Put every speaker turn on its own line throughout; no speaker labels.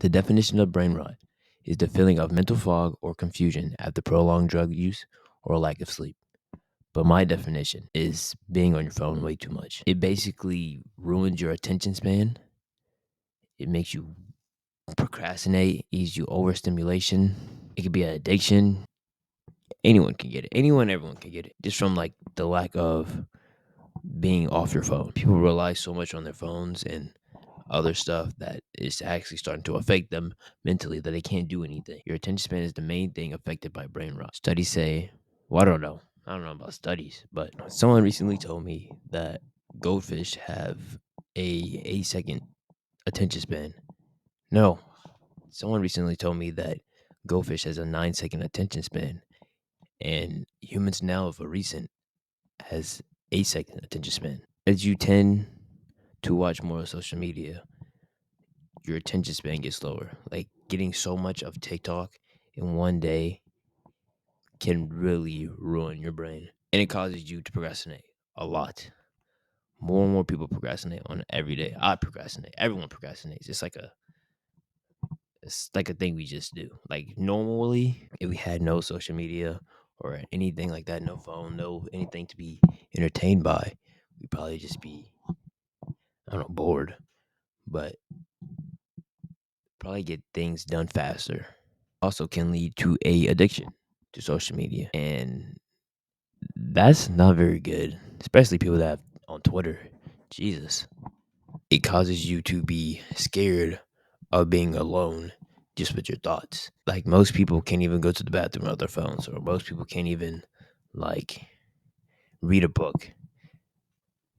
The definition of brain rot is the feeling of mental fog or confusion after prolonged drug use or lack of sleep. But my definition is being on your phone way too much. It basically ruins your attention span. It makes you procrastinate, ease you overstimulation. It could be an addiction. Anyone can get it. Everyone can get it. Just from like the lack of being off your phone. People rely so much on their phones and other stuff that is actually starting to affect them mentally that they can't do anything. Your attention span is the main thing affected by brain rot. Studies say, well, I don't know. I don't know about studies, but someone recently told me that goldfish have a 8-second attention span. No, someone recently told me that goldfish has a 9-second attention span, and humans now, for recent, has 8-second attention span. As you tend to watch more of social media, your attention span gets lower. Like getting so much of TikTok in one day can really ruin your brain. And it causes you to procrastinate a lot. More and more people procrastinate on every day. I procrastinate. Everyone procrastinates. It's like a thing we just do. Like normally, if we had no social media or anything like that, no phone, no anything to be entertained by, we'd probably just be, I don't know, bored. But probably get things done faster. Also can lead to a addiction to social media. And that's not very good, especially people that have on Twitter. Jesus. It causes you to be scared of being alone just with your thoughts. Like most people can't even go to the bathroom on their phones, or most people can't even like read a book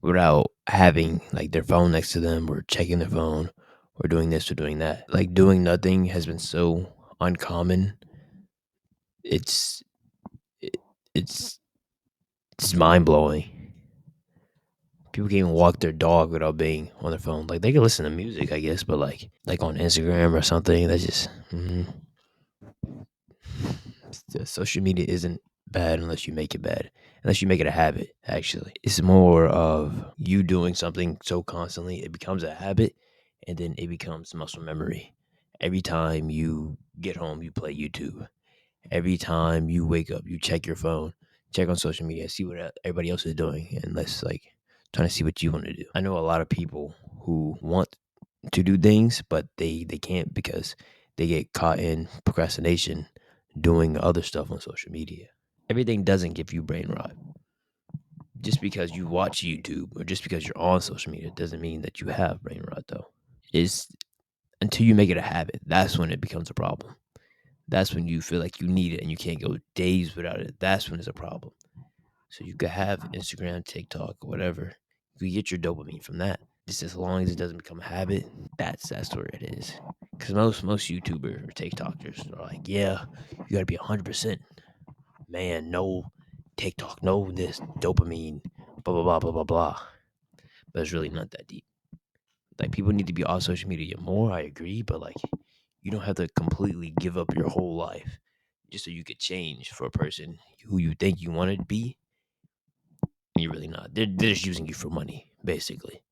without having like their phone next to them or checking their phone or doing this or doing that. Like doing nothing has been so uncommon. It's it, it's it's mind blowing. People can even walk their dog without being on their phone. Like they can listen to music, I guess, but like on Instagram or something. That's just social media isn't bad unless you make it bad. Unless you make it a habit. Actually, it's more of you doing something so constantly it becomes a habit, and then it becomes muscle memory. Every time you get home, you play YouTube. Every time you wake up, you check your phone, check on social media, see what everybody else is doing, and let's like trying to see what you want to do. I know a lot of people who want to do things, but they can't because they get caught in procrastination doing other stuff on social media. Everything doesn't give you brain rot. Just because you watch YouTube or just because you're on social media doesn't mean that you have brain rot though. It's until you make it a habit, that's when it becomes a problem. That's when you feel like you need it and you can't go days without it. That's when it's a problem. So you could have Instagram, TikTok, whatever. You could get your dopamine from that. Just as long as it doesn't become a habit, that's where it is. Because most YouTubers or TikTokers are like, yeah, you gotta be 100%. Man, no TikTok, no this dopamine, blah blah blah blah blah blah. But it's really not that deep. Like people need to be on social media more. I agree, but like you don't have to completely give up your whole life just so you could change for a person who you think you want to be. And you're really not. They're just using you for money, basically.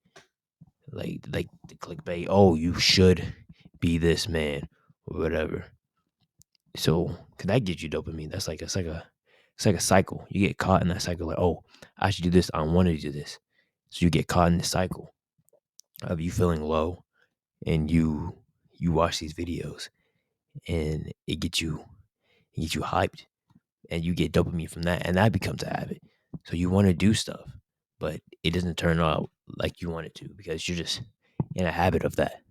Like the clickbait. Oh, you should be this man or whatever. So, cause that gives you dopamine. It's like a cycle. You get caught in that cycle. Like, oh, I should do this. I want to do this. So you get caught in the cycle of you feeling low, and you watch these videos, and it gets you hyped, and you get dopamine from that, and that becomes a habit. So you want to do stuff, but it doesn't turn out like you want it to because you're just in a habit of that.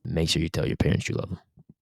Make sure you tell your parents you love them.